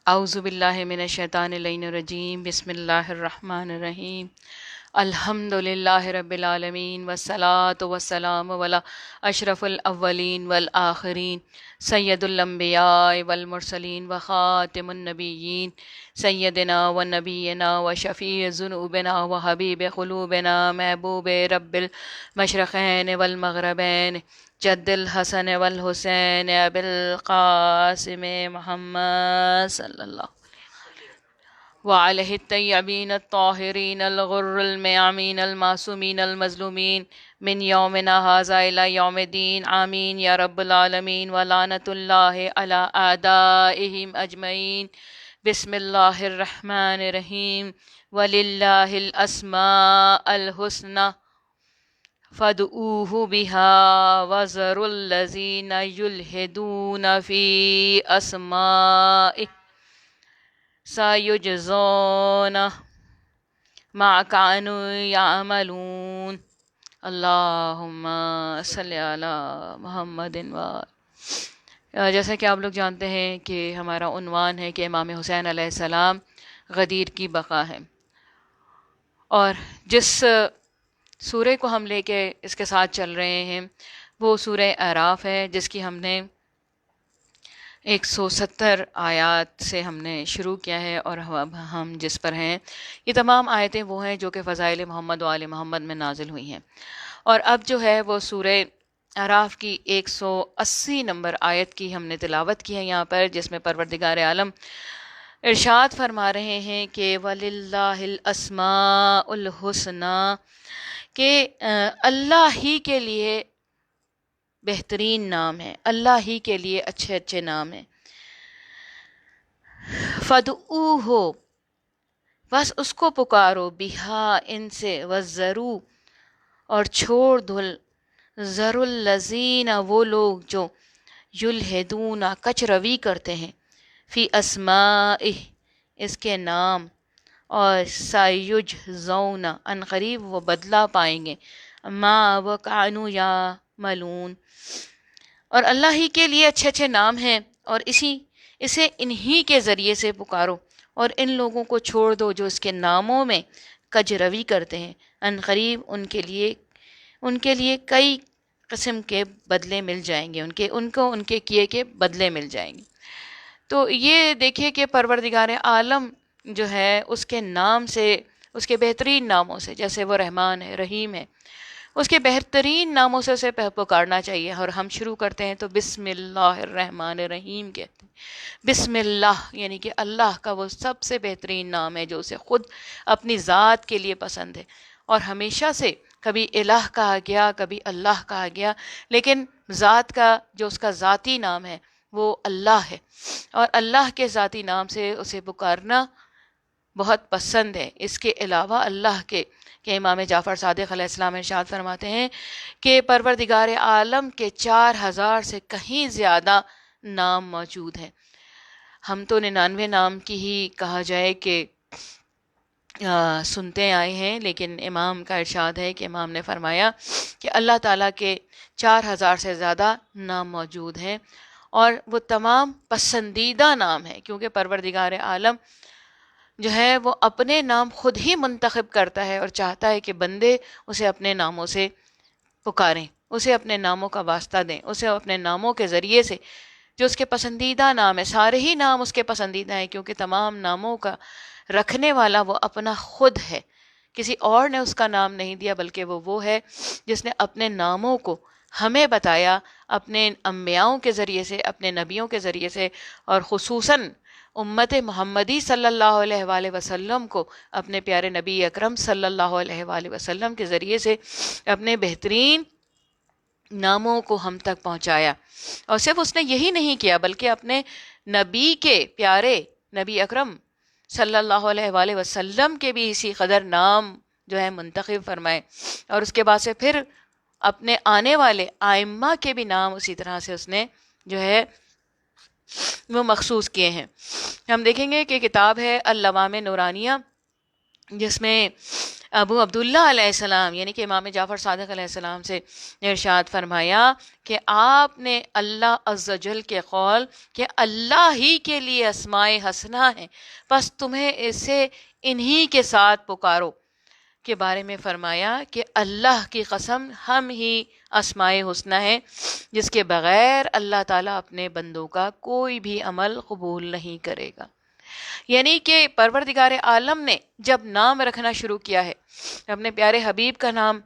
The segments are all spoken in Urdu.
اعوذ باللہ من الشیطان اللعین الرجیم بسم اللہ الرحمن الرحیم الحمد للہ رب العالمین والصلاة والسلام علی اشرف الاولین والآخرین سید الانبیاء والمرسلین وخاتم النبیین سیدنا و نبینا و شفیع ذنوبنا و حبیب قلوبنا محبوب رب المشرقین والمغربین جد الحسن والحسین ابی القاسم محمد صلی اللہ وعلیہ الطیبین الطاہرین الغر الميامین المعصومین المظلومین من یومنا ھذا الی یوم الدین آمین یا رب العالمین ولعنۃ اللہ علی اعدائہم اجمعین بسم اللہ الرحمن الرحیم وللہ الاسماء الحسنی فادعوہ بہا وذروا الذین یلحدون فی اسمائہ سیجزون ما کانوا یعملون اللہم صلی علی محمد جیسا کہ آپ لوگ جانتے ہیں کہ ہمارا عنوان ہے کہ امام حسین علیہ السلام غدیر کی بقا ہے، اور جس سورہ کو ہم لے کے اس کے ساتھ چل رہے ہیں وہ سورہ اعراف ہے، جس کی ہم نے 170 آیات سے ہم نے شروع کیا ہے، اور اب ہم جس پر ہیں یہ تمام آیتیں وہ ہیں جو کہ فضائل محمد و آل محمد میں نازل ہوئی ہیں۔ اور اب جو ہے وہ سورہ اعراف کی 180 نمبر آیت کی ہم نے تلاوت کی ہے یہاں پر، جس میں پروردگار عالم ارشاد فرما رہے ہیں کہ وَلِلَّهِ الْأَسْمَاءُ الْحُسْنَى، کہ اللہ ہی کے لیے بہترین نام ہے، اللہ ہی کے لیے اچھے اچھے نام ہیں۔ فَادْعُوهُ، بس اس کو پکارو، بہا ان سے، وَذَرُوا، اور چھوڑ دو، ذَرُوا الَّذِينَ، وہ لوگ جو یلحدون کچ روی کرتے ہیں، فی اسمائہ، اس کے نام، اور سیجزون، ان قریب وہ بدلہ پائیں گے، ما وہ کانوا یعملون، اور اللہ ہی کے لیے اچھے اچھے نام ہیں، اور اسے انہی کے ذریعے سے پکارو، اور ان لوگوں کو چھوڑ دو جو اس کے ناموں میں کج روی کرتے ہیں، ان قریب ان کے لیے کئی قسم کے بدلے مل جائیں گے، ان کو ان کے کیے کے بدلے مل جائیں گے۔ تو یہ دیکھیے کہ پروردگار عالم جو ہے اس کے نام سے، اس کے بہترین ناموں سے، جیسے وہ رحمان ہے، رحیم ہے، اس کے بہترین ناموں سے اسے پکارنا چاہیے۔ اور ہم شروع کرتے ہیں تو بسم اللہ الرحمن الرحیم کہتے ہیں۔ بسم اللہ یعنی کہ اللہ کا وہ سب سے بہترین نام ہے جو اسے خود اپنی ذات کے لیے پسند ہے، اور ہمیشہ سے کبھی الہ کہا گیا، کبھی اللہ کہا گیا، لیکن ذات کا جو اس کا ذاتی نام ہے وہ اللہ ہے، اور اللہ کے ذاتی نام سے اسے پکارنا بہت پسند ہے۔ اس کے علاوہ اللہ کے کہ امام جعفر صادق علیہ السلام ارشاد فرماتے ہیں کہ پروردگار عالم کے 4000 سے کہیں زیادہ نام موجود ہیں۔ ہم تو 99 نام کی ہی کہا جائے کہ سنتے آئے ہیں، لیکن امام کا ارشاد ہے کہ امام نے فرمایا کہ اللہ تعالیٰ کے 4000 سے زیادہ نام موجود ہیں، اور وہ تمام پسندیدہ نام ہیں، کیونکہ پروردگار عالم جو ہے وہ اپنے نام خود ہی منتخب کرتا ہے، اور چاہتا ہے کہ بندے اسے اپنے ناموں سے پکاریں، اسے اپنے ناموں کا واسطہ دیں، اسے اپنے ناموں کے ذریعے سے جو اس کے پسندیدہ نام ہے، سارے ہی نام اس کے پسندیدہ ہیں، کیونکہ تمام ناموں کا رکھنے والا وہ اپنا خود ہے، کسی اور نے اس کا نام نہیں دیا، بلکہ وہ ہے جس نے اپنے ناموں کو ہمیں بتایا، اپنے انبیاؤں کے ذریعے سے، اپنے نبیوں کے ذریعے سے، اور خصوصاً امت محمدی صلی اللہ علیہ وآلہ وسلم کو اپنے پیارے نبی اکرم صلی اللہ علیہ وآلہ وسلم کے ذریعے سے اپنے بہترین ناموں کو ہم تک پہنچایا۔ اور صرف اس نے یہی نہیں کیا، بلکہ اپنے نبی کے پیارے نبی اکرم صلی اللہ علیہ وآلہ وسلم کے بھی اسی قدر نام جو ہے منتخب فرمائے، اور اس کے بعد سے پھر اپنے آنے والے آئمہ کے بھی نام اسی طرح سے اس نے جو ہے وہ مخصوص کیے ہیں۔ ہم دیکھیں گے کہ کتاب ہے اللوام نورانیہ، جس میں ابو عبداللہ علیہ السلام یعنی کہ امام جعفر صادق علیہ السلام سے ارشاد فرمایا کہ آپ نے اللہ عز و جل کے قول کہ اللہ ہی کے لیے اسماء حسنہ ہیں، بس تمہیں اسے انہی کے ساتھ پکارو کے بارے میں فرمایا کہ اللہ کی قسم ہم ہی اسماء حسنہ ہیں جس کے بغیر اللہ تعالیٰ اپنے بندوں کا کوئی بھی عمل قبول نہیں کرے گا۔ یعنی کہ پروردگار عالم نے جب نام رکھنا شروع کیا ہے، اپنے پیارے حبیب کا نام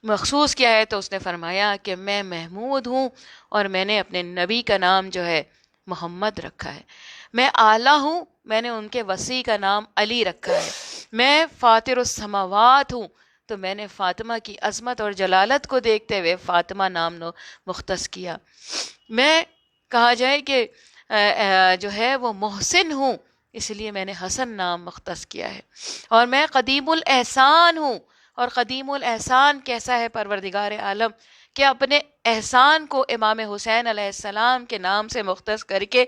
مخصوص کیا ہے، تو اس نے فرمایا کہ میں محمود ہوں اور میں نے اپنے نبی کا نام جو ہے محمد رکھا ہے۔ میں اعلیٰ ہوں، میں نے ان کے وسیع کا نام علی رکھا ہے۔ میں فاطر السماوات ہوں، تو میں نے فاطمہ کی عظمت اور جلالت کو دیکھتے ہوئے فاطمہ نام مختص کیا۔ میں کہا جائے کہ جو ہے وہ محسن ہوں، اس لیے میں نے حسن نام مختص کیا ہے۔ اور میں قدیم الاحسان ہوں، اور قدیم الاحسان کیسا ہے پروردگار عالم کہ اپنے احسان کو امام حسین علیہ السلام کے نام سے مختص کر کے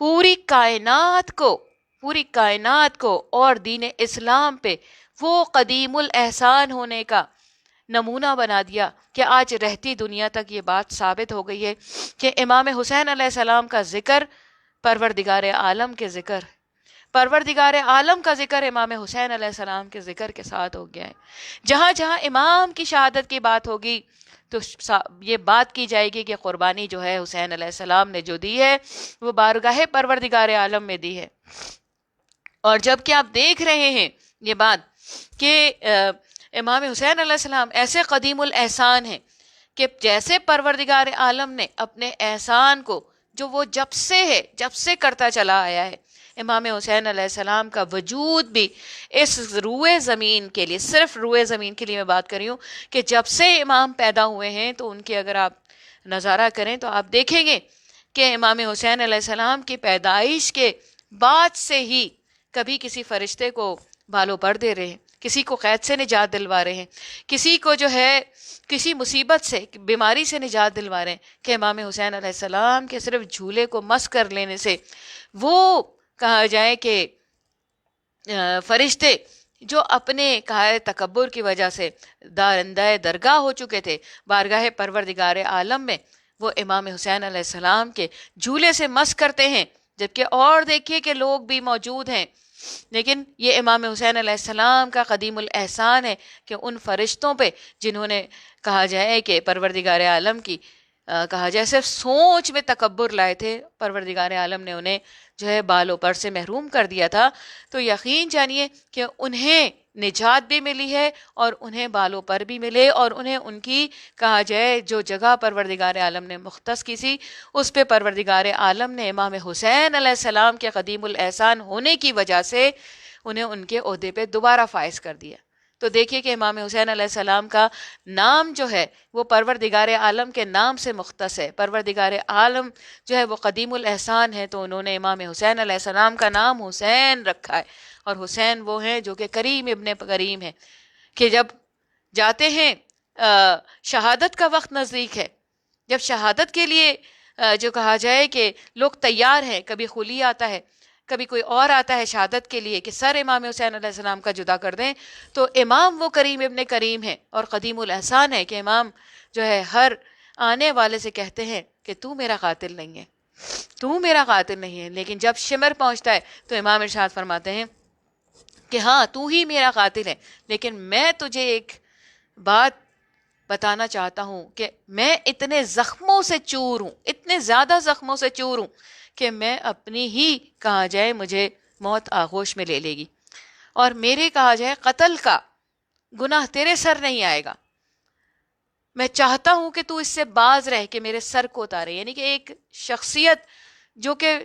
پوری کائنات کو اور دین اسلام پہ وہ قدیم الاحسان ہونے کا نمونہ بنا دیا کہ آج رہتی دنیا تک یہ بات ثابت ہو گئی ہے کہ امام حسین علیہ السلام کا ذکر پروردگار عالم کے ذکر، پروردگار عالم کا ذکر امام حسین علیہ السلام کے ذکر کے ساتھ ہو گیا ہے۔ جہاں جہاں امام کی شہادت کی بات ہوگی تو یہ بات کی جائے گی کہ قربانی جو ہے حسین علیہ السلام نے جو دی ہے وہ بارگاہ پروردگار عالم میں دی ہے۔ اور جب کہ آپ دیکھ رہے ہیں یہ بات کہ امام حسین علیہ السلام ایسے قدیم الاحسان ہیں کہ جیسے پروردگار عالم نے اپنے احسان کو جو وہ جب سے کرتا چلا آیا ہے، امام حسین علیہ السلام کا وجود بھی اس روئے زمین کے لیے، صرف روئے زمین کے لیے میں بات کر رہی ہوں کہ جب سے امام پیدا ہوئے ہیں تو ان کے اگر آپ نظارہ کریں تو آپ دیکھیں گے کہ امام حسین علیہ السلام کی پیدائش کے بعد سے ہی کبھی کسی فرشتے کو بالوں پر دے رہے ہیں، کسی کو قید سے نجات دلوا رہے ہیں، کسی کو جو ہے کسی مصیبت سے، بیماری سے نجات دلوا رہے ہیں، کہ امام حسین علیہ السلام کے صرف جھولے کو مس کر لینے سے وہ کہا جائے کہ فرشتے جو اپنے کہا تکبر کی وجہ سے دارندہ درگاہ ہو چکے تھے بارگاہ پروردگار عالم میں، وہ امام حسین علیہ السلام کے جھولے سے مس کرتے ہیں، جبکہ اور دیکھیے کہ لوگ بھی موجود ہیں، لیکن یہ امام حسین علیہ السلام کا قدیم الاحسان ہے کہ ان فرشتوں پہ جنہوں نے کہا جائے کہ پروردگار عالم کی کہا جائے صرف سوچ میں تکبر لائے تھے، پروردگار عالم نے انہیں جو ہے بالوں پر سے محروم کر دیا تھا، تو یقین جانیے کہ انہیں نجات بھی ملی ہے اور انہیں بالوں پر بھی ملے، اور انہیں ان کی کہا جائے جو جگہ پروردگار عالم نے مختص کی تھی اس پہ پروردگار عالم نے امام حسین علیہ السلام کے قدیم الاحسان ہونے کی وجہ سے انہیں ان کے عہدے پہ دوبارہ فائز کر دیا۔ تو دیکھیے کہ امام حسین علیہ السلام کا نام جو ہے وہ پروردگار عالم کے نام سے مختص ہے، پروردگار عالم جو ہے وہ قدیم الاحسان ہے، تو انہوں نے امام حسین علیہ السلام کا نام حسین رکھا ہے، اور حسین وہ ہیں جو کہ کریم ابن کریم ہے، کہ جب جاتے ہیں شہادت کا وقت نزدیک ہے، جب شہادت کے لیے جو کہا جائے کہ لوگ تیار ہیں، کبھی خلی آتا ہے، کبھی کوئی اور آتا ہے شہادت کے لیے کہ سر امام حسین علیہ السلام کا جدا کر دیں، تو امام وہ کریم ابن کریم ہے اور قدیم الاحسان ہے کہ امام جو ہے ہر آنے والے سے کہتے ہیں کہ تو میرا قاتل نہیں ہے، تو میرا قاتل نہیں ہے، لیکن جب شمر پہنچتا ہے تو امام ارشاد فرماتے ہیں کہ ہاں تو ہی میرا قاتل ہے، لیکن میں تجھے ایک بات بتانا چاہتا ہوں کہ میں اتنے زخموں سے چور ہوں، اتنے زیادہ زخموں سے چور ہوں کہ میں اپنی ہی کہا جائے مجھے موت آغوش میں لے لے گی، اور میرے کہا جائے قتل کا گناہ تیرے سر نہیں آئے گا، میں چاہتا ہوں کہ تو اس سے باز رہ کے میرے سر کو اتارے۔ یعنی کہ ایک شخصیت جو کہ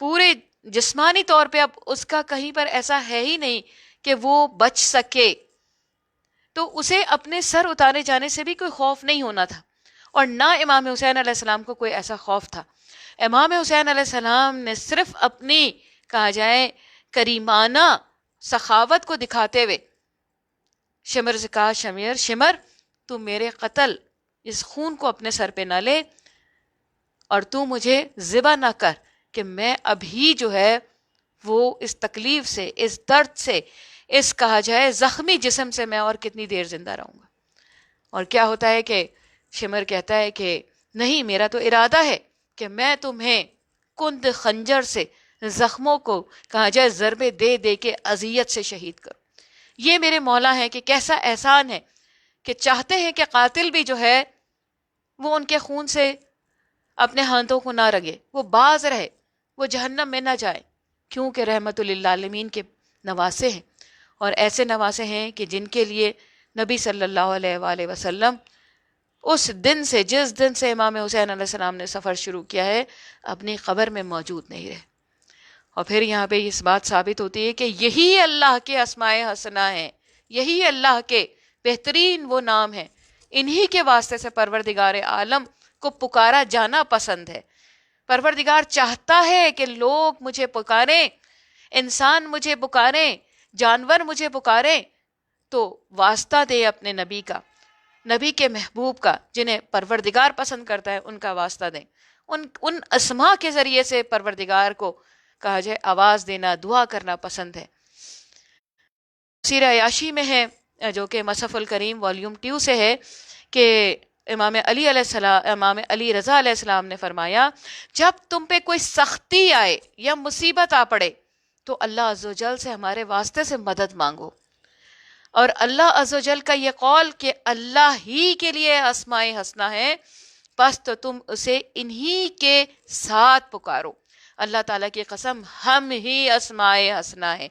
پورے جسمانی طور پہ اب اس کا کہیں پر ایسا ہے ہی نہیں کہ وہ بچ سکے، تو اسے اپنے سر اتارے جانے سے بھی کوئی خوف نہیں ہونا تھا، اور نہ امام حسین علیہ السلام کو کوئی ایسا خوف تھا۔ امام حسین علیہ السلام نے صرف اپنی کہا جائے کریمانہ سخاوت کو دکھاتے ہوئے شمر سے کہا، شمر تو میرے قتل اس خون کو اپنے سر پہ نہ لے، اور تو مجھے ذبح نہ کر کہ میں ابھی جو ہے وہ اس تکلیف سے، اس درد سے، اس کہا جائے زخمی جسم سے میں اور کتنی دیر زندہ رہوں گا؟ اور کیا ہوتا ہے کہ شمر کہتا ہے کہ نہیں، میرا تو ارادہ ہے کہ میں تمہیں کند خنجر سے زخموں کو کہا جائے ضربے دے دے کے اذیت سے شہید کروں. یہ میرے مولا ہیں کہ کیسا احسان ہے کہ چاہتے ہیں کہ قاتل بھی جو ہے وہ ان کے خون سے اپنے ہاتھوں کو نہ رگے، وہ باز رہے، وہ جہنم میں نہ جائے، کیونکہ رحمت للعالمین کے نواسے ہیں. اور ایسے نواسے ہیں کہ جن کے لیے نبی صلی اللہ علیہ وآلہ وسلم اس دن سے، جس دن سے امام حسین علیہ السلام نے سفر شروع کیا ہے، اپنی قبر میں موجود نہیں رہے. اور پھر یہاں پہ اس بات ثابت ہوتی ہے کہ یہی اللہ کے اسماء حسنہ ہیں، یہی اللہ کے بہترین وہ نام ہیں، انہی کے واسطے سے پروردگار عالم کو پکارا جانا پسند ہے. پروردگار چاہتا ہے کہ لوگ مجھے پکاریں، انسان مجھے پکاریں، جانور مجھے پکاریں، تو واسطہ دے اپنے نبی کا، نبی کے محبوب کا، جنہیں پروردگار پسند کرتا ہے ان کا واسطہ دیں. ان اسماء کے ذریعے سے پروردگار کو کہا جائے آواز دینا، دعا کرنا پسند ہے. تفسیر عیاشی میں ہے، جو کہ مصحف الکریم والیوم 2 سے ہے، کہ امام علی علیہ السلام، امام علی رضا علیہ السلام نے فرمایا جب تم پہ کوئی سختی آئے یا مصیبت آ پڑے تو اللہ عز و جل سے ہمارے واسطے سے مدد مانگو. اور اللہ عز و جل کا یہ قول کہ اللہ ہی کے لیے اسماء حسنہ ہے، بس تو تم اسے انہی کے ساتھ پکارو. اللہ تعالیٰ کی قسم ہم ہی اسماء حسنہ ہیں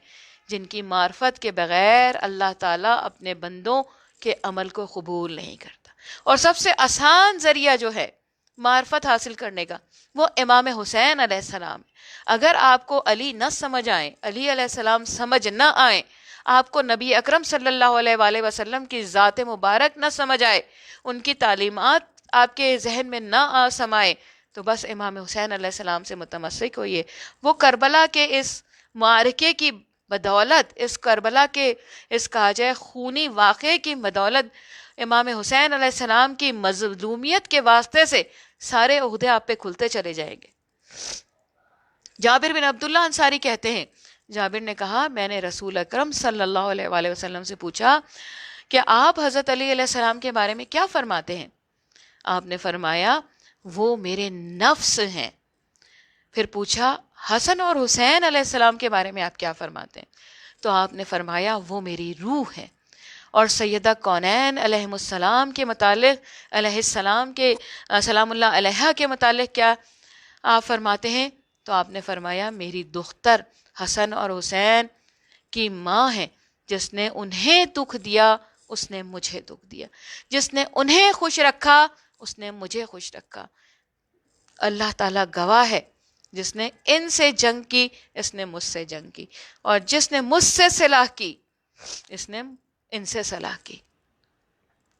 جن کی معرفت کے بغیر اللہ تعالیٰ اپنے بندوں کے عمل کو قبول نہیں کرتا. اور سب سے آسان ذریعہ جو ہے معرفت حاصل کرنے کا وہ امام حسین علیہ السلام. اگر آپ کو علی نہ سمجھ آئیں، علی علیہ السلام سمجھ نہ آئیں، آپ کو نبی اکرم صلی اللہ علیہ وآلہ وسلم کی ذات مبارک نہ سمجھ آئے، ان کی تعلیمات آپ کے ذہن میں نہ سمائے، تو بس امام حسین علیہ السلام سے متمسک ہوئیے. وہ کربلا کے اس معرکے کی بدولت، اس کربلا کے اس کہا جائے خونی واقعے کی بدولت، امام حسین علیہ السلام کی مظلومیت کے واسطے سے سارے عہدے آپ پہ کھلتے چلے جائیں گے. جابر بن عبداللہ انصاری کہتے ہیں، جابر نے کہا میں نے رسول اکرم صلی اللہ علیہ وآلہ وسلم سے پوچھا کہ آپ حضرت علی علیہ السلام کے بارے میں کیا فرماتے ہیں؟ آپ نے فرمایا وہ میرے نفس ہیں. پھر پوچھا حسن اور حسین علیہ السلام کے بارے میں آپ کیا فرماتے ہیں؟ تو آپ نے فرمایا وہ میری روح ہے. اور سیدہ کونین علیہ السلام کے متعلق، علیہ السلام کے سلام اللہ علیہ کے متعلق کیا آپ فرماتے ہیں؟ تو آپ نے فرمایا میری دختر حسن اور حسین کی ماں ہے، جس نے انہیں دکھ دیا اس نے مجھے دکھ دیا، جس نے انہیں خوش رکھا اس نے مجھے خوش رکھا. اللہ تعالیٰ گواہ ہے، جس نے ان سے جنگ کی اس نے مجھ سے جنگ کی، اور جس نے مجھ سے صلح کی اس نے ان سے صلح کی.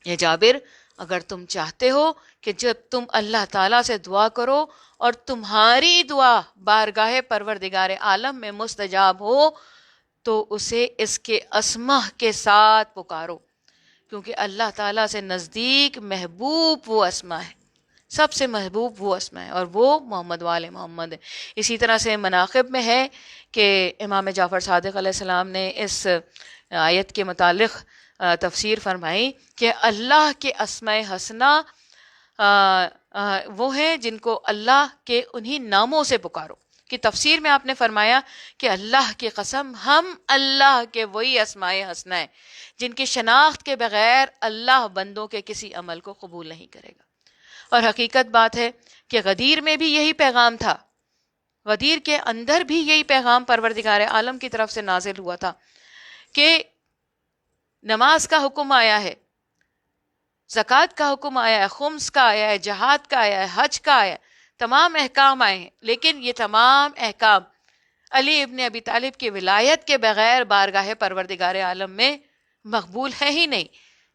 یہ جابر، اگر تم چاہتے ہو کہ جب تم اللہ تعالیٰ سے دعا کرو اور تمہاری دعا بارگاہ پروردگار عالم میں مستجاب ہو، تو اسے اس کے اسماء کے ساتھ پکارو، کیونکہ اللہ تعالیٰ سے نزدیک محبوب وہ اسماء ہے، سب سے محبوب وہ اسماء ہے، اور وہ محمد وآل محمد ہے. اسی طرح سے مناقب میں ہے کہ امام جعفر صادق علیہ السلام نے اس آیت کے متعلق تفسیر فرمائی کہ اللہ کے اسماء حسنہ وہ ہیں جن کو اللہ کے انہی ناموں سے پکارو. کہ تفسیر میں آپ نے فرمایا کہ اللہ کی قسم ہم اللہ کے وہی اسماء حسنہ ہیں جن کی شناخت کے بغیر اللہ بندوں کے کسی عمل کو قبول نہیں کرے گا. اور حقیقت بات ہے کہ غدیر میں بھی یہی پیغام تھا، غدیر کے اندر بھی یہی پیغام پروردگار عالم کی طرف سے نازل ہوا تھا کہ نماز کا حکم آیا ہے، زکوٰۃ کا حکم آیا ہے، خمس کا آیا ہے، جہاد کا آیا ہے، حج کا آیا ہے، تمام احکام آئے ہیں، لیکن یہ تمام احکام علی ابن ابی طالب کی ولایت کے بغیر بارگاہ پروردگار عالم میں مقبول ہے ہی نہیں.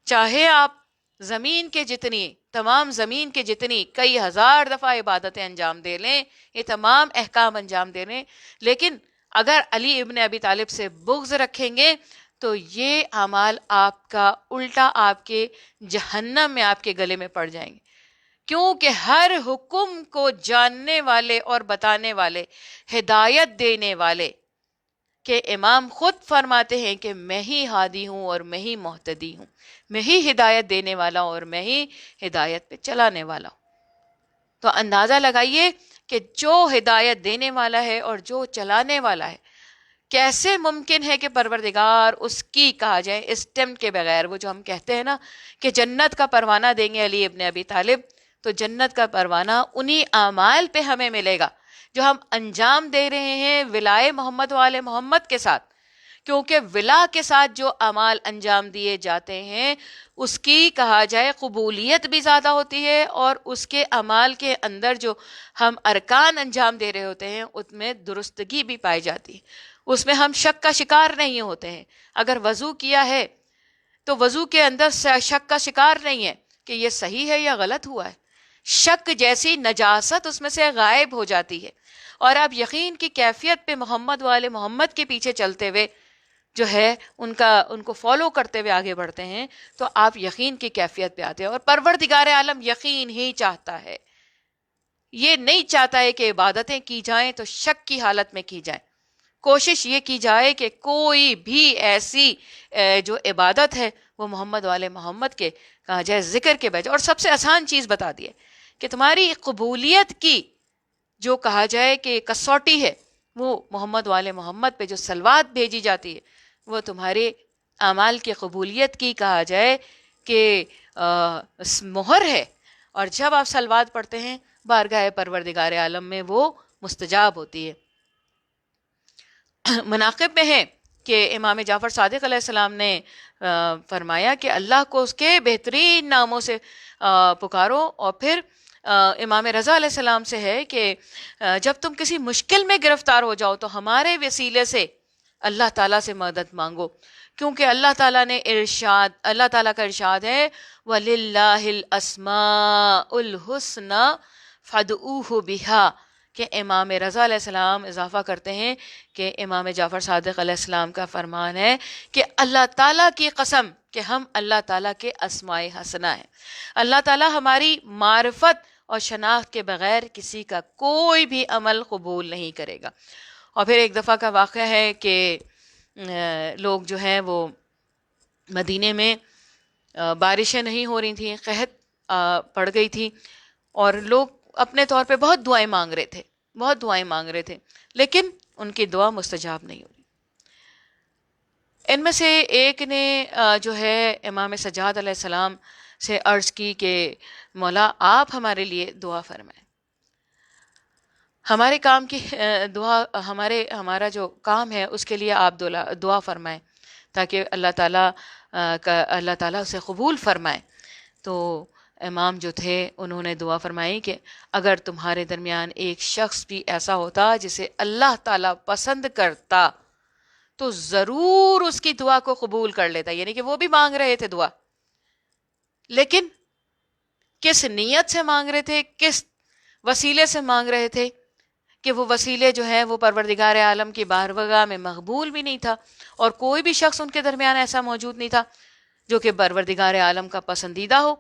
چاہے آپ زمین کے جتنی، تمام زمین کے جتنی کئی ہزار دفعہ عبادتیں انجام دے لیں، یہ تمام احکام انجام دے لیں، لیکن اگر علی ابن ابی طالب سے بغض رکھیں گے تو یہ اعمال آپ کا الٹا آپ کے جہنم میں آپ کے گلے میں پڑ جائیں گے. کیونکہ ہر حکم کو جاننے والے اور بتانے والے، ہدایت دینے والے کہ امام خود فرماتے ہیں کہ میں ہی ہادی ہوں اور میں ہی مہتدی ہوں، میں ہی ہدایت دینے والا ہوں اور میں ہی ہدایت پہ چلانے والا ہوں۔ تو اندازہ لگائیے کہ جو ہدایت دینے والا ہے اور جو چلانے والا ہے، کیسے ممکن ہے کہ پروردگار اس کی کہا جائے اسٹمپ کے بغیر، وہ جو ہم کہتے ہیں نا کہ جنت کا پروانہ دیں گے علی ابن ابی طالب، تو جنت کا پروانہ انہی اعمال پہ ہمیں ملے گا جو ہم انجام دے رہے ہیں ولائے محمد والے محمد کے ساتھ، کیونکہ ولا کے ساتھ جو اعمال انجام دیے جاتے ہیں اس کی کہا جائے قبولیت بھی زیادہ ہوتی ہے، اور اس کے اعمال کے اندر جو ہم ارکان انجام دے رہے ہوتے ہیں اس میں درستگی بھی پائی جاتی ہے، اس میں ہم شک کا شکار نہیں ہوتے ہیں۔ اگر وضو کیا ہے تو وضو کے اندر شک کا شکار نہیں ہے کہ یہ صحیح ہے یا غلط ہوا ہے، شک جیسی نجاست اس میں سے غائب ہو جاتی ہے، اور آپ یقین کی کیفیت پہ محمد والے محمد کے پیچھے چلتے ہوئے جو ہے ان کو فالو کرتے ہوئے آگے بڑھتے ہیں، تو آپ یقین کی کیفیت پہ آتے ہیں۔ اور پروردگار عالم یقین ہی چاہتا ہے، یہ نہیں چاہتا ہے کہ عبادتیں کی جائیں تو شک کی حالت میں کی جائیں، کوشش یہ کی جائے کہ کوئی بھی ایسی جو عبادت ہے وہ محمد والے محمد کے کہا جائے ذکر کے بجائے، اور سب سے آسان چیز بتا دی ہے کہ تمہاری قبولیت کی جو کہا جائے کہ کسوٹی ہے وہ محمد والے محمد پہ جو صلوات بھیجی جاتی ہے وہ تمہارے اعمال کی قبولیت کی کہا جائے کہ مہر ہے، اور جب آپ صلوات پڑھتے ہیں بارگاہ پروردگار عالم میں وہ مستجاب ہوتی ہے۔ مناقب میں ہے کہ امام جعفر صادق علیہ السلام نے فرمایا کہ اللہ کو اس کے بہترین ناموں سے پکارو، اور پھر امام رضا علیہ السلام سے ہے کہ جب تم کسی مشکل میں گرفتار ہو جاؤ تو ہمارے وسیلے سے اللہ تعالیٰ سے مدد مانگو، کیونکہ اللہ تعالیٰ کا ارشاد ہے وَلِلَّهِ الْأَسْمَاءُ الْحُسْنَى فَادْعُوهُ بِهَا، کہ امام رضا علیہ السلام اضافہ کرتے ہیں کہ امام جعفر صادق علیہ السلام کا فرمان ہے کہ اللہ تعالیٰ کی قسم کہ ہم اللہ تعالیٰ کے اسماء حسنہ ہیں، اللہ تعالیٰ ہماری معرفت اور شناخت کے بغیر کسی کا کوئی بھی عمل قبول نہیں کرے گا۔ اور پھر ایک دفعہ کا واقعہ ہے کہ لوگ جو ہیں وہ مدینے میں بارشیں نہیں ہو رہی تھیں، قحط پڑ گئی تھی، اور لوگ اپنے طور پہ بہت دعائیں مانگ رہے تھے لیکن ان کی دعا مستجاب نہیں ہو رہی۔ ان میں سے ایک نے جو ہے امام سجاد علیہ السلام سے عرض کی کہ مولا آپ ہمارے لیے دعا فرمائیں، ہمارے کام کی دعا، ہمارا جو کام ہے اس کے لیے آپ دعا فرمائیں تاکہ اللہ تعالیٰ اسے قبول فرمائے۔ تو امام جو تھے انہوں نے دعا فرمائی کہ اگر تمہارے درمیان ایک شخص بھی ایسا ہوتا جسے اللہ تعالیٰ پسند کرتا تو ضرور اس کی دعا کو قبول کر لیتا، یعنی کہ وہ بھی مانگ رہے تھے دعا، لیکن کس نیت سے مانگ رہے تھے، کس وسیلے سے مانگ رہے تھے کہ وہ وسیلے جو ہیں وہ پروردگار عالم کی بارگاہ میں مقبول بھی نہیں تھا، اور کوئی بھی شخص ان کے درمیان ایسا موجود نہیں تھا جو کہ پروردگار عالم کا پسندیدہ ہو۔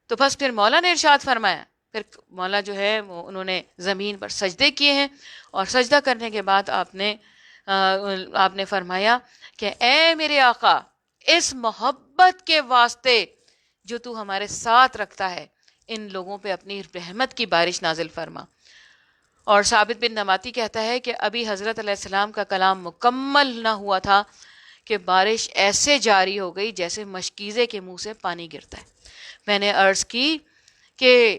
تو بس پھر مولا نے ارشاد فرمایا، پھر مولا جو ہے وہ انہوں نے زمین پر سجدے کیے ہیں، اور سجدہ کرنے کے بعد آپ نے فرمایا کہ اے میرے آقا، اس محبت کے واسطے جو تو ہمارے ساتھ رکھتا ہے ان لوگوں پہ اپنی رحمت کی بارش نازل فرما۔ اور ثابت بن نماتی کہتا ہے کہ ابھی حضرت علیہ السلام کا کلام مکمل نہ ہوا تھا کہ بارش ایسے جاری ہو گئی جیسے مشکیزے کے منہ سے پانی گرتا ہے۔ میں نے عرض کی کہ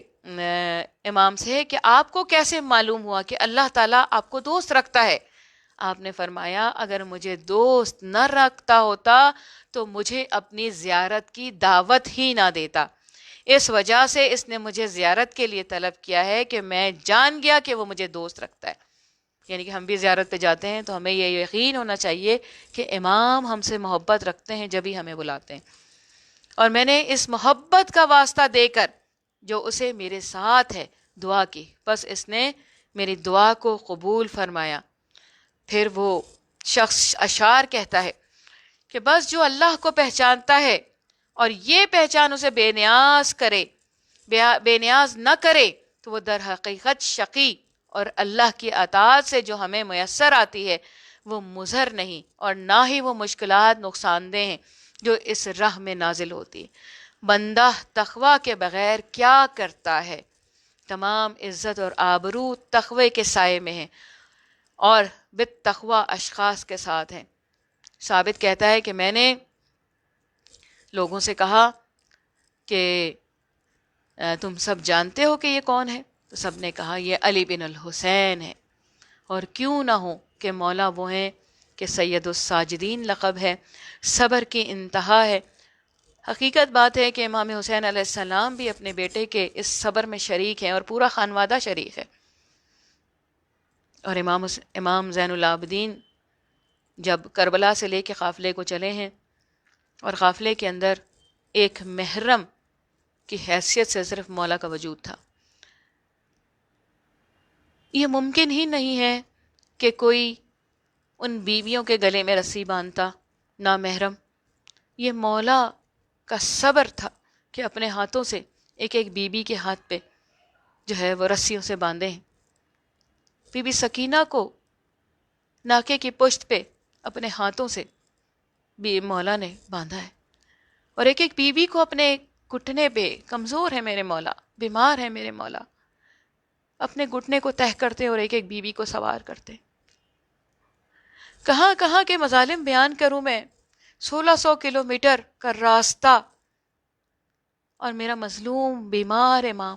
امام سے کہ آپ کو کیسے معلوم ہوا کہ اللہ تعالیٰ آپ کو دوست رکھتا ہے؟ آپ نے فرمایا اگر مجھے دوست نہ رکھتا ہوتا تو مجھے اپنی زیارت کی دعوت ہی نہ دیتا، اس وجہ سے اس نے مجھے زیارت کے لیے طلب کیا ہے کہ میں جان گیا کہ وہ مجھے دوست رکھتا ہے۔ یعنی کہ ہم بھی زیارت پہ جاتے ہیں تو ہمیں یہ یقین ہونا چاہیے کہ امام ہم سے محبت رکھتے ہیں جب ہی ہمیں بلاتے ہیں، اور میں نے اس محبت کا واسطہ دے کر جو اسے میرے ساتھ ہے دعا کی، بس اس نے میری دعا کو قبول فرمایا۔ پھر وہ شخص اشعار کہتا ہے کہ بس جو اللہ کو پہچانتا ہے اور یہ پہچان اسے بے نیاز نہ کرے تو وہ در حقیقت شقی، اور اللہ کی اطاعت سے جو ہمیں میسر آتی ہے وہ مضر نہیں اور نہ ہی وہ مشکلات نقصان دہ ہیں جو اس راہ میں نازل ہوتی ہے۔ بندہ تقوی کے بغیر کیا کرتا ہے؟ تمام عزت اور آبرو تقوی کے سائے میں ہے اور بالتقوی اشخاص کے ساتھ ہیں۔ ثابت کہتا ہے کہ میں نے لوگوں سے کہا کہ تم سب جانتے ہو کہ یہ کون ہے؟ تو سب نے کہا یہ علی بن الحسین ہے، اور کیوں نہ ہو کہ مولا وہ ہیں کہ سید الساجدین لقب ہے، صبر کی انتہا ہے۔ حقیقت بات ہے کہ امام حسین علیہ السلام بھی اپنے بیٹے کے اس صبر میں شریک ہیں اور پورا خانوادہ شریک ہے۔ اور امام زین العابدین جب کربلا سے لے کے قافلے کو چلے ہیں اور قافلے کے اندر ایک محرم کی حیثیت سے صرف مولا کا وجود تھا، یہ ممکن ہی نہیں ہے کہ کوئی ان بیویوں کے گلے میں رسی باندھتا نہ محرم۔ یہ مولا کا صبر تھا کہ اپنے ہاتھوں سے ایک ایک بیوی کے ہاتھ پہ جو ہے وہ رسیوں سے باندھے ہیں۔ بی بی سکینہ کو ناکے کی پشت پہ اپنے ہاتھوں سے بھی مولا نے باندھا ہے، اور ایک ایک بیوی کو اپنے گھٹنے پہ، کمزور ہے میرے مولا، بیمار ہے میرے مولا، اپنے گھٹنے کو تہہ کرتے اور ایک ایک بیوی کو سوار کرتے۔ کہاں کہاں کے مظالم بیان کروں میں، 1600 کلومیٹر کا راستہ، اور میرا مظلوم بیمار ہے ماں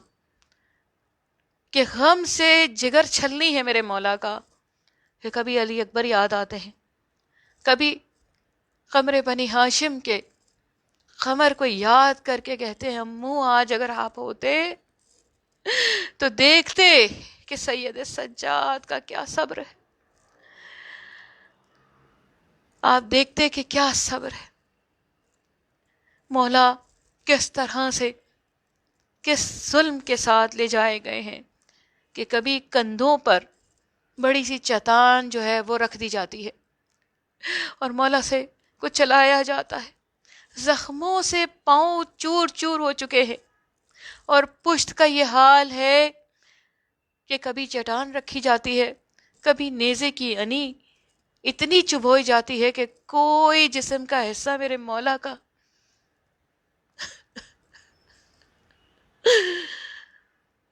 کہ غم سے جگر چھلنی ہے میرے مولا کا، کہ کبھی علی اکبر یاد آتے ہیں، کبھی قمر بنی ہاشم کے قمر کو یاد کر کے کہتے ہیں امو آج اگر آپ ہوتے تو دیکھتے کہ سید سجاد کا کیا صبر ہے، آپ دیکھتے کہ کیا صبر ہے، مولا کس طرح سے کس ظلم کے ساتھ لے جائے گئے ہیں کہ کبھی کندھوں پر بڑی سی چٹان جو ہے وہ رکھ دی جاتی ہے اور مولا سے کچھ چلایا جاتا ہے، زخموں سے پاؤں چور چور ہو چکے ہیں، اور پشت کا یہ حال ہے کہ کبھی چٹان رکھی جاتی ہے، کبھی نیزے کی انی اتنی چبھوئی جاتی ہے کہ کوئی جسم کا حصہ میرے مولا کا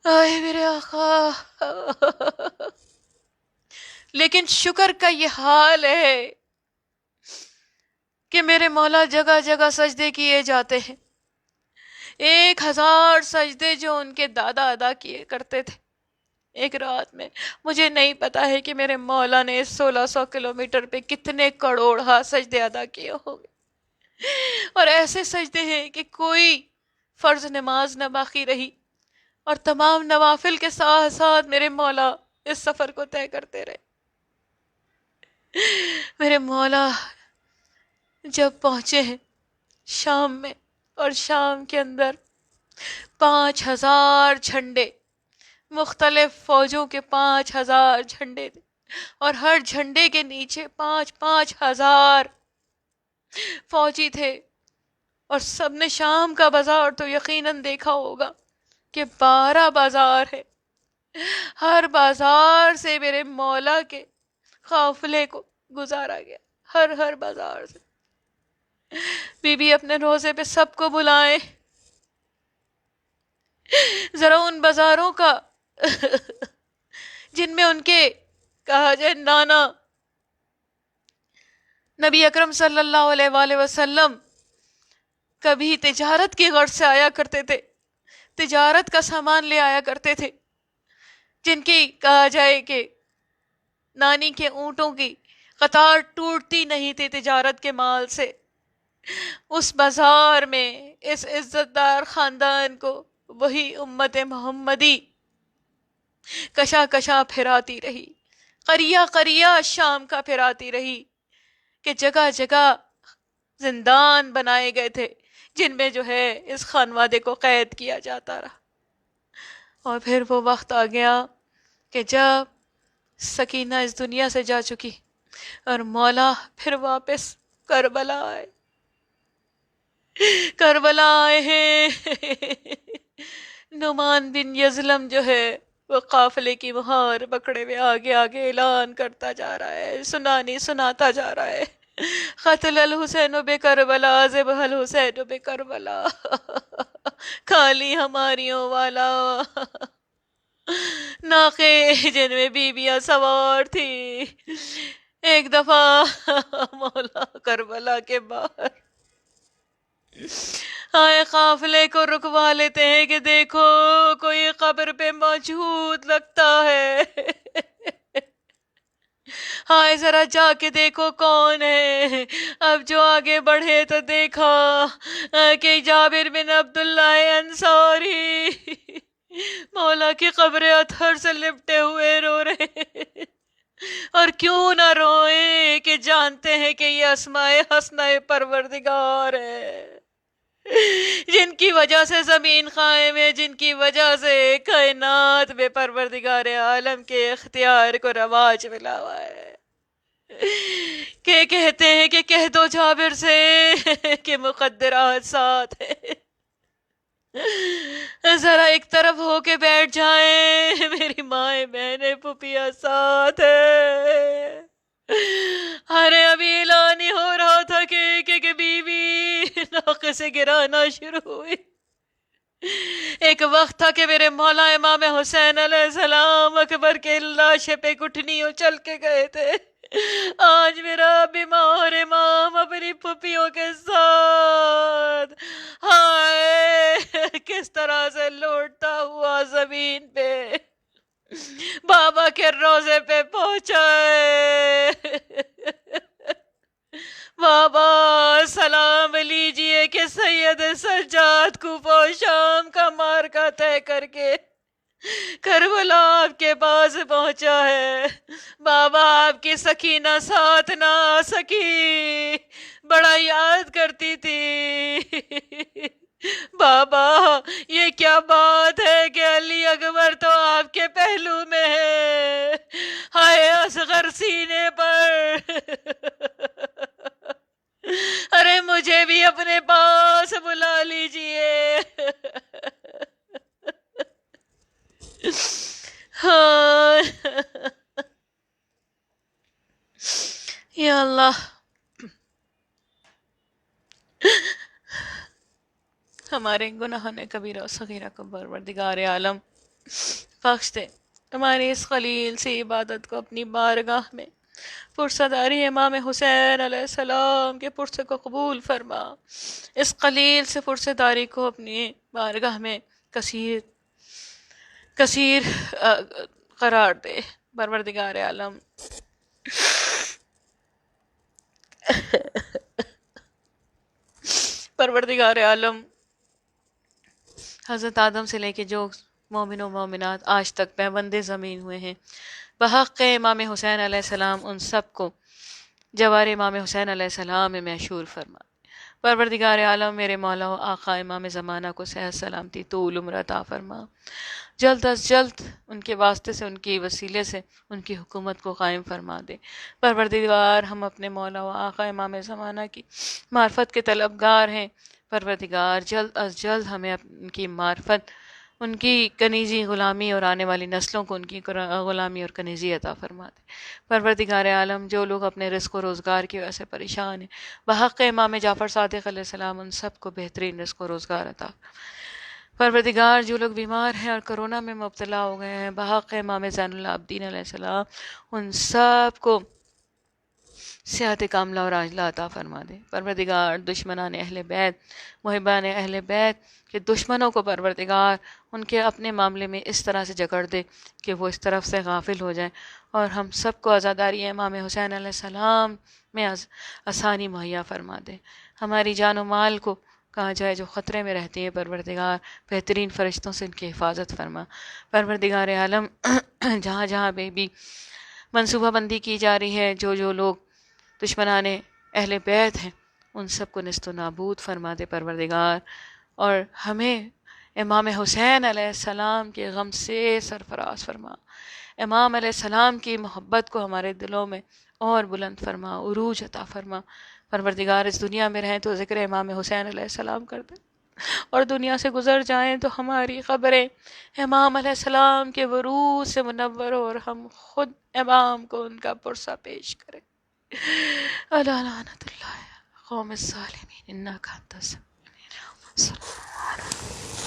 آئے میرے آقا۔ لیکن شکر کا یہ حال ہے کہ میرے مولا جگہ جگہ سجدے کیے جاتے ہیں، 1000 سجدے جو ان کے دادا ادا کیے کرتے تھے ایک رات میں۔ مجھے نہیں پتا ہے کہ میرے مولا نے 1600 کلومیٹر پہ کتنے کروڑ سجدے ادا کیے ہوں گے، اور ایسے سجدے ہیں کہ کوئی فرض نماز نہ باقی رہی، اور تمام نوافل کے ساتھ ساتھ میرے مولا اس سفر کو طے کرتے رہے۔ میرے مولا جب پہنچے ہیں شام میں، اور شام کے اندر 5000 جھنڈے، مختلف فوجوں کے 5000 جھنڈے تھے، اور ہر جھنڈے کے نیچے 5,000 فوجی تھے، اور سب نے شام کا بازار تو یقیناً دیکھا ہوگا کہ 12 بازار ہے، ہر بازار سے میرے مولا کے قافلے کو گزارا گیا، ہر بازار سے۔ بی بی اپنے روزے پہ سب کو بلائیں، ذرا ان بازاروں کا جن میں ان کے کہا جائے نانا نبی اکرم صلی اللہ علیہ وآلہ وسلم کبھی تجارت کی غرض سے آیا کرتے تھے، تجارت کا سامان لے آیا کرتے تھے، جن کی کہا جائے کہ نانی کے اونٹوں کی قطار ٹوٹتی نہیں تھی تجارت کے مال سے، اس بازار میں اس عزت دار خاندان کو وہی امت محمدی کشا کشا پھراتی رہی، قریہ قریہ شام کا پھراتی رہی، کہ جگہ جگہ زندان بنائے گئے تھے جن میں جو ہے اس خانوادے کو قید کیا جاتا رہا۔ اور پھر وہ وقت آ گیا کہ جب سکینہ اس دنیا سے جا چکی اور مولا پھر واپس کربلا آئے، کربلا آئے ہیں۔ نعمان بن یظلم جو ہے وہ قافلے کی مہار پکڑے ہوئے آگے آگے اعلان کرتا جا رہا ہے، سنانی سناتا جا رہا ہے، قتل الحسین بے کربلا، ذبح الحسین بے کربلا، کالی ہماریوں والا ناقے جن میں بیویاں سوار تھی، ایک دفعہ مولا کربلا کے باہر آئے قافلے کو رکوا لیتے ہیں کہ دیکھو کوئی قبر پہ موجود لگتا ہے، ہائے ذرا جا کے دیکھو کون ہے۔ اب جو آگے بڑھے تو دیکھا کہ جابر بن عبداللہ انصاری مولا کی قبر اطہر سے لپٹے ہوئے رو رہے ہیں۔ اور کیوں نہ روئیں کہ جانتے ہیں کہ یہ اسماء حسنہ پروردگار ہے، جن کی وجہ سے زمین قائم ہے، جن کی وجہ سے کائنات میں پروردگار عالم کے اختیار کو رواج ملا ہوا ہے، کہ کہتے ہیں کہ کہہ دو جابر سے کہ مقدرات ساتھ ہے، ذرا ایک طرف ہو کے بیٹھ جائیں، میری مائیں بہنیں پھوپھیاں ساتھ ہے۔ ارے ابھی اعلان ہی ہو رہا تھا کہ بیوی ناقے سے گرانا شروع ہوئی۔ ایک وقت تھا کہ میرے مولا امام حسین علیہ السلام اکبر کے لاشے پہ گھٹنیوں چل کے گئے تھے، آج میرا بیمار امام اپنی پھوپھیوں کے ساتھ ہائے کس طرح سے لوٹتا ہوا زمین پہ بابا کے روضے پہ پہنچا ہے۔ بابا سلام لیجئے کہ سید سجاد کوفہ و شام کا مارکہ طے کر کے کربلا آپ کے پاس پہنچا ہے۔ بابا آپ کی سکینہ ساتھ نہ آ سکی، بڑا یاد کرتی تھی۔ بابا یہ کیا بات ہے کہ علی اکبر تو آپ کے پہلو میں ہے، ہائے اصغر سینے پر، ارے مجھے بھی اپنے پاس بلا لیجئے۔ ہاں یا اللہ، ہمارے گناہوں نے کبیرہ و صغیرہ کو پروردگار عالم بخش دے، ہماری اس خلیل سے عبادت کو اپنی بارگاہ میں پرسداری امام حسین علیہ السلام کے پرسے کو قبول فرما، اس خلیل سے پرسداری کو اپنی بارگاہ میں کثیر قرار دے پروردگار عالم۔ پروردگار عالم، حضرت آدم سے لے کے جو مومن و مومنات آج تک پیوند زمین ہوئے ہیں بحق امام حسین علیہ السلام، ان سب کو جوار امام حسین علیہ السلام میں محشور فرما۔ پروردگار عالم، میرے مولا و آقا امام زمانہ کو صحت سلامتی طول عمر عطا فرما، جلد از جلد ان کے واسطے سے، ان کی وسیلے سے ان کی حکومت کو قائم فرما دے۔ پروردگار، ہم اپنے مولا و آقا امام زمانہ کی معرفت کے طلبگار ہیں، پروردگار جلد از جلد ہمیں ان کی معرفت، ان کی کنیزی غلامی اور آنے والی نسلوں کو ان کی غلامی اور کنیزی عطا فرما دے۔ پروردگار عالم، جو لوگ اپنے رزق و روزگار کی وجہ سے پریشان ہیں بحق امام جعفر صادق علیہ السلام، ان سب کو بہترین رزق و روزگار عطا۔ پروردگار، جو لوگ بیمار ہیں اور کرونا میں مبتلا ہو گئے ہیں بحق امام زین العابدین علیہ السلام، ان سب کو صحت کاملہ اور عاجلہ عطا فرما دے۔ پروردگار، دشمنان اہل بیت، محبان اہل بیت کے دشمنوں کو پروردگار ان کے اپنے معاملے میں اس طرح سے جکڑ دے کہ وہ اس طرف سے غافل ہو جائیں، اور ہم سب کو عزاداری امام حسین علیہ السلام میں آسانی مہیا فرما دے۔ ہماری جان و مال کو کہا جائے جو خطرے میں رہتی ہے پروردگار بہترین فرشتوں سے ان کی حفاظت فرما۔ پروردگار عالم، جہاں جہاں بھی منصوبہ بندی کی جا رہی ہے، جو لوگ دشمنان اہل بیت ہیں، ان سب کو نیست و نابود فرما دے پروردگار، اور ہمیں امام حسین علیہ السلام کے غم سے سرفراز فرما۔ امام علیہ السلام کی محبت کو ہمارے دلوں میں اور بلند فرما، عروج عطا فرما۔ پروردگار، اس دنیا میں رہیں تو ذکر امام حسین علیہ السلام کر دے، اور دنیا سے گزر جائیں تو ہماری قبریں امام علیہ السلام کے ورود سے منور ہو اور ہم خود امام کو ان کا پرسہ پیش کریں. الا لعنت اللہ قوم الظالمین انک انت السمیع العلیم.